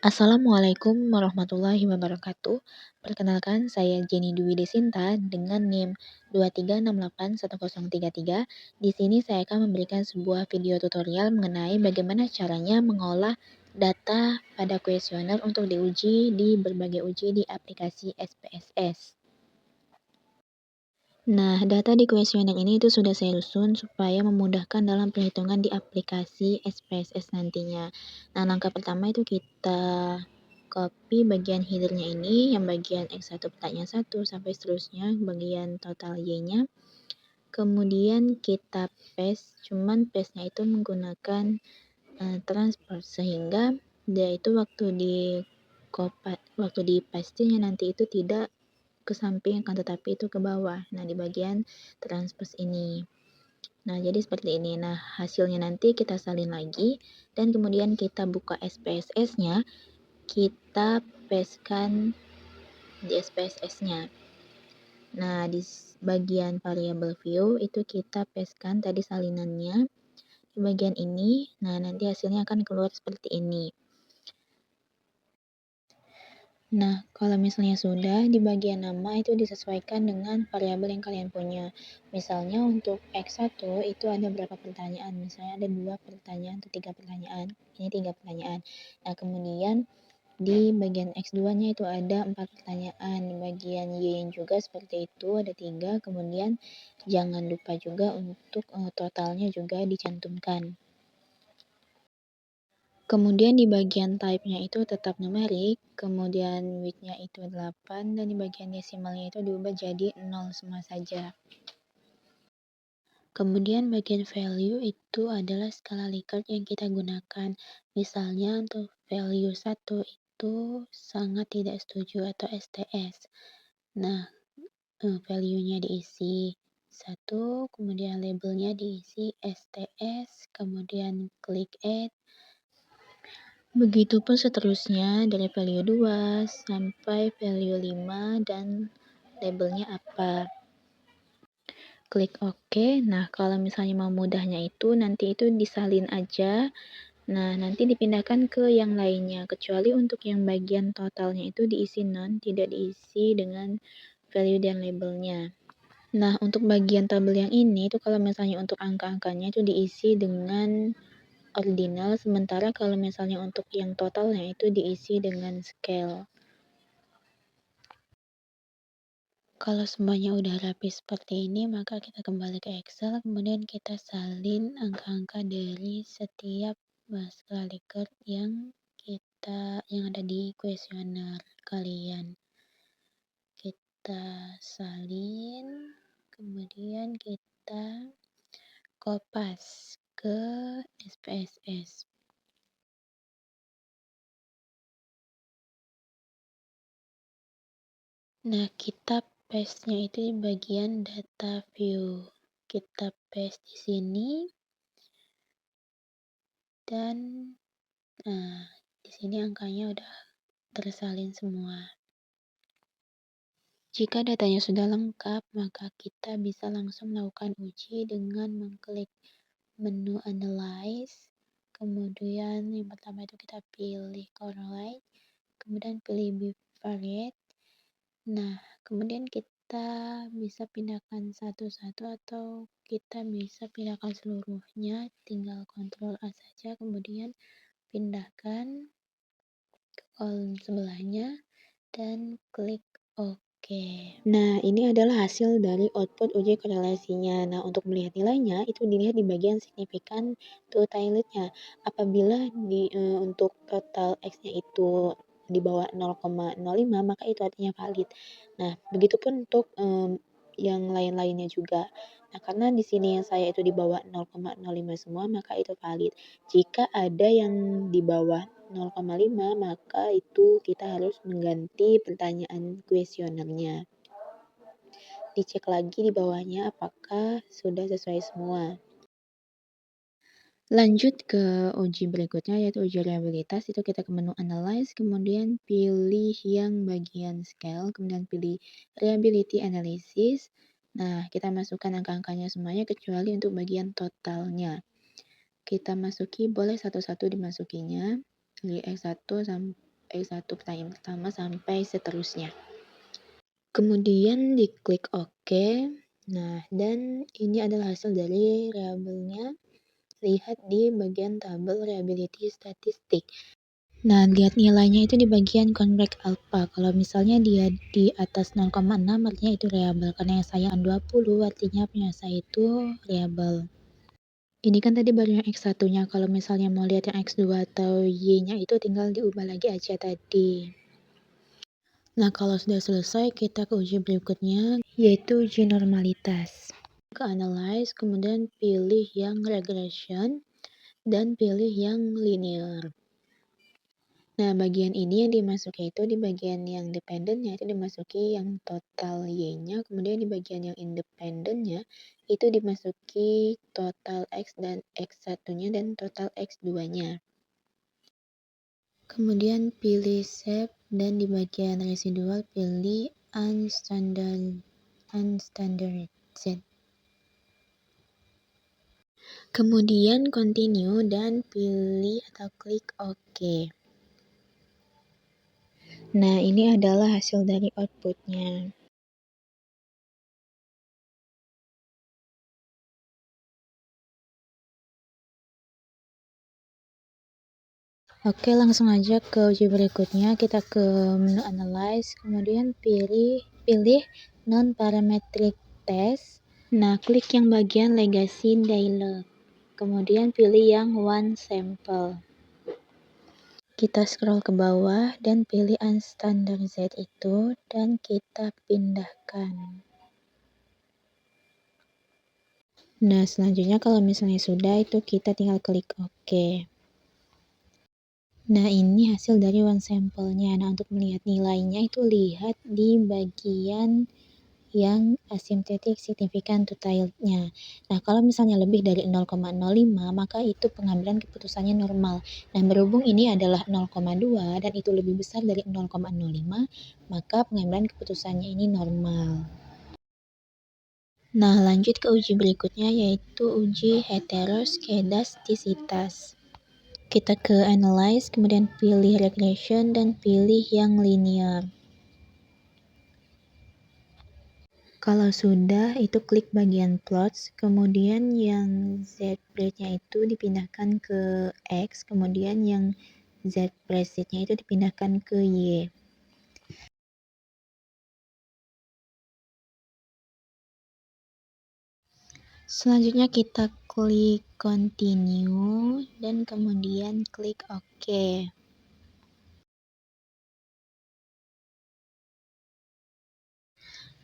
Assalamualaikum warahmatullahi wabarakatuh. Perkenalkan, saya Jenny Dwi Desinta dengan NIM 2368133. Di sini saya akan memberikan sebuah video tutorial mengenai bagaimana caranya mengolah data pada kuesioner untuk diuji di berbagai uji di aplikasi SPSS. Nah, data di kuesioner ini itu sudah saya susun supaya memudahkan dalam perhitungan di aplikasi SPSS nantinya. Nah, langkah pertama itu kita copy bagian header-nya ini, yang bagian X1 pertanyaan 1 sampai seterusnya, bagian total Y-nya. Kemudian kita paste, cuman paste-nya itu menggunakan transport, sehingga dia itu waktu di paste-nya nanti itu tidak ke samping akan tetapi itu ke bawah. Nah, di bagian transpose ini. Nah, jadi seperti ini. Nah, hasilnya nanti kita salin lagi dan kemudian kita buka SPSS-nya, kita pastekan di SPSS-nya. Nah, di bagian variable view itu kita pastekan tadi salinannya di bagian ini. Nah, nanti hasilnya akan keluar seperti ini. Nah, kalau misalnya sudah, di bagian nama itu disesuaikan dengan variabel yang kalian punya. Misalnya untuk X1 itu ada berapa pertanyaan, misalnya ada 2 pertanyaan atau 3 pertanyaan. Ini 3 pertanyaan. Nah, kemudian di bagian X2-nya itu ada 4 pertanyaan. Di bagian Y juga seperti itu, ada 3. Kemudian jangan lupa juga untuk totalnya juga dicantumkan. Kemudian di bagian type-nya itu tetap numerik, kemudian width-nya itu 8, dan di bagian desimalnya itu diubah jadi 0 semua saja. Kemudian bagian value itu adalah skala Likert yang kita gunakan. Misalnya untuk value 1 itu sangat tidak setuju atau STS. Nah, value-nya diisi 1, kemudian labelnya diisi STS, kemudian klik add. Begitupun seterusnya dari value 2 sampai value 5 dan labelnya apa. Klik OK. Nah, kalau misalnya mau mudahnya itu nanti itu disalin aja. Nah, nanti dipindahkan ke yang lainnya. Kecuali untuk yang bagian totalnya itu diisi non, tidak diisi dengan value dan labelnya. Nah, untuk bagian tabel yang ini itu kalau misalnya untuk angka-angkanya itu diisi dengan ordinal, sementara kalau misalnya untuk yang totalnya itu diisi dengan scale. Kalau semuanya udah rapi seperti ini, maka kita kembali ke Excel, kemudian kita salin angka-angka dari setiap skala Likert yang ada di kuesioner kalian. Kita salin, kemudian kita kopas ke SPSS. Nah, kita paste-nya itu di bagian data view. Kita paste di sini. Dan di sini angkanya udah tersalin semua. Jika datanya sudah lengkap, maka kita bisa langsung melakukan uji dengan mengklik menu Analyze. Kemudian yang pertama itu kita pilih Correlate, kemudian pilih Bivariate. Nah, kemudian kita bisa pindahkan satu-satu atau kita bisa pindahkan seluruhnya, tinggal Ctrl A saja, kemudian pindahkan ke kolom sebelahnya dan klik OK. Nah, ini adalah hasil dari output uji korelasinya. Nah, untuk melihat nilainya itu dilihat di bagian signifikan to tiny-nya. Apabila untuk total X-nya itu di bawah 0,05, maka itu artinya valid. Nah, begitupun untuk yang lain-lainnya juga. Nah, karena di sini yang saya itu di bawah 0,05 semua, maka itu valid. Jika ada yang di bawah 0,5, maka itu kita harus mengganti pertanyaan kuesionernya. Dicek lagi di bawahnya apakah sudah sesuai semua. Lanjut ke uji berikutnya, yaitu uji reliabilitas. Itu kita ke menu Analyze, kemudian pilih yang bagian Scale, kemudian pilih Reliability Analysis. Nah, kita masukkan angka-angkanya semuanya kecuali untuk bagian totalnya. Kita masuki, boleh satu-satu dimasukinya, dari X1 sampai X1 pertanyaan pertama sampai seterusnya. Kemudian diklik OK. Nah, dan ini adalah hasil dari reliabelnya. Lihat di bagian tabel reliability statistik. Nah, lihat nilainya itu di bagian convex alpha. Kalau misalnya dia di atas 0,6 artinya itu reliable. Karena yang saya 20 artinya punya saya itu reliable. Ini kan tadi baru yang X1-nya. Kalau misalnya mau lihat yang X2 atau Y-nya itu tinggal diubah lagi aja tadi. Nah, kalau sudah selesai, kita ke uji berikutnya, yaitu uji normalitas. Ke analyze, kemudian pilih yang regression, dan pilih yang linear. Nah, bagian ini yang dimasuki itu di bagian yang dependennya itu dimasuki yang total Y-nya, kemudian di bagian yang independennya itu dimasuki total X dan X1-nya dan total X2-nya. Kemudian pilih save dan di bagian residual pilih unstandardized. Kemudian continue dan pilih atau klik OK. Nah, ini adalah hasil dari outputnya. Oke, langsung aja ke uji berikutnya. Kita ke menu analyze, kemudian pilih non-parametric test. Nah, klik yang bagian legacy dialog. Kemudian pilih yang one sample. Kita scroll ke bawah dan pilih unstandardized itu dan kita pindahkan. Nah, selanjutnya kalau misalnya sudah itu kita tinggal klik OK. Nah, ini hasil dari one sample-nya. Nah, untuk melihat nilainya itu lihat di bagian yang asymptotic significant to tail-nya. Nah, kalau misalnya lebih dari 0,05, maka itu pengambilan keputusannya normal. Nah, berhubung ini adalah 0,2 dan itu lebih besar dari 0,05, maka pengambilan keputusannya ini normal. Nah, lanjut ke uji berikutnya yaitu uji heteroskedastisitas. Kita ke analyze, kemudian pilih regression dan pilih yang linear. Kalau sudah, itu klik bagian plots, kemudian yang z-brace-nya itu dipindahkan ke X, kemudian yang z-brace-nya itu dipindahkan ke Y. Selanjutnya kita klik continue dan kemudian klik OK.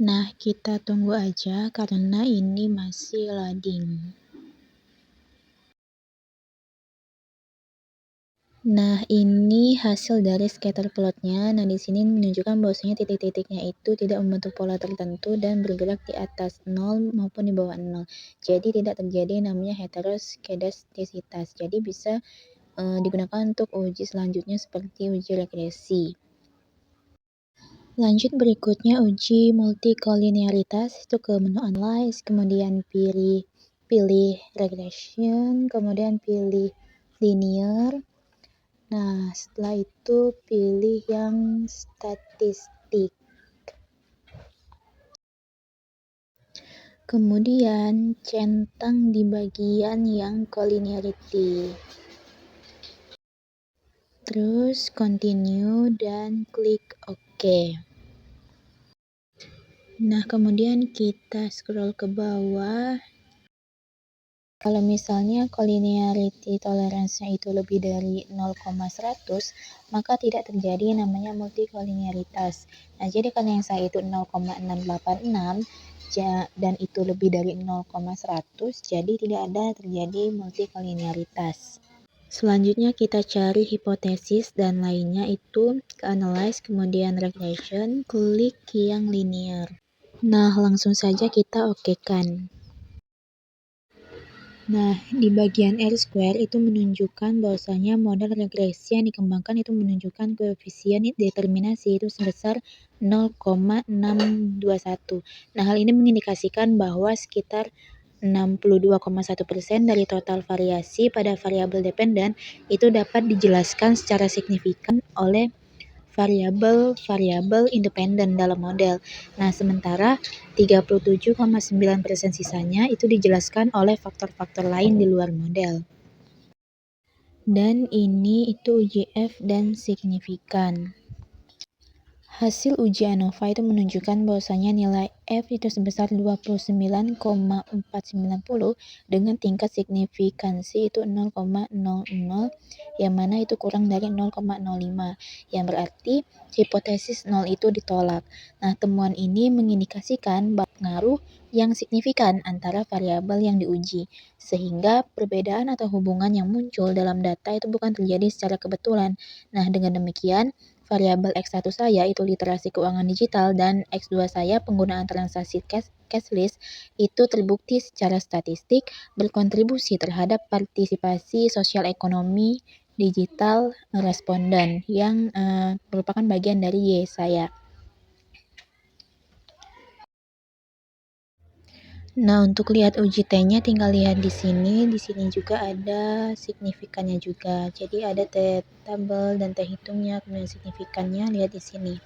Nah, kita tunggu aja karena ini masih loading. Nah, ini hasil dari scatter plotnya. Nah, di sini menunjukkan bahwasanya titik-titiknya itu tidak membentuk pola tertentu dan bergerak di atas 0 maupun di bawah 0. Jadi tidak terjadi namanya heteroskedastisitas. Jadi bisa digunakan untuk uji selanjutnya seperti uji regresi. Lanjut berikutnya uji multikolinearitas, itu ke menu analyze, kemudian pilih regression, kemudian pilih linear. Nah, setelah itu pilih yang statistik. Kemudian centang di bagian yang collinearity. Terus continue dan klik OK. Nah, kemudian kita scroll ke bawah. Kalau misalnya collinearity tolerance-nya itu lebih dari 0,100, maka tidak terjadi namanya multicollinearitas. Nah, jadi karena yang saya itu 0,686 dan itu lebih dari 0,100, jadi tidak ada terjadi multicollinearitas. Selanjutnya kita cari hipotesis dan lainnya itu ke analyze, kemudian regression, klik yang linear. Nah, langsung saja kita okekan. Nah, di bagian R-square itu menunjukkan bahwasanya model regresi yang dikembangkan itu menunjukkan koefisien determinasi itu sebesar 0,621. Nah, hal ini mengindikasikan bahwa sekitar 62,1% dari total variasi pada variabel dependen itu dapat dijelaskan secara signifikan oleh variabel independen dalam model. Nah, sementara 37,9% sisanya itu dijelaskan oleh faktor-faktor lain di luar model. Dan ini itu uji F dan signifikan. Hasil uji ANOVA itu menunjukkan bahwasanya nilai F itu sebesar 29,490 dengan tingkat signifikansi itu 0,00 yang mana itu kurang dari 0,05 yang berarti hipotesis 0 itu ditolak. Nah, temuan ini mengindikasikan pengaruh yang signifikan antara variabel yang diuji sehingga perbedaan atau hubungan yang muncul dalam data itu bukan terjadi secara kebetulan. Nah, dengan demikian variabel X1 saya itu literasi keuangan digital dan X2 saya penggunaan transaksi cashless itu terbukti secara statistik berkontribusi terhadap partisipasi sosial ekonomi digital responden yang merupakan bagian dari Y saya. Nah, untuk lihat uji T-nya tinggal lihat di sini. Di sini juga ada signifikannya juga. Jadi ada tabel dan T hitungnya, kemudian signifikannya lihat di sini.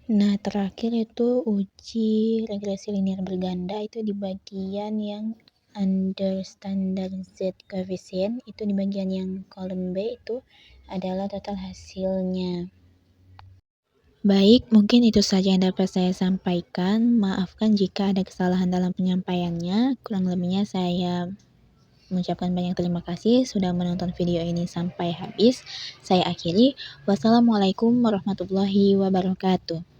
Nah, terakhir itu uji regresi linear berganda itu di bagian yang under standard Z coefficient, itu di bagian yang kolom B itu adalah total hasilnya. Baik, mungkin itu saja yang dapat saya sampaikan. Maafkan jika ada kesalahan dalam penyampaiannya. Kurang lebihnya saya mengucapkan banyak terima kasih sudah menonton video ini sampai habis. Saya akhiri. Wassalamualaikum warahmatullahi wabarakatuh.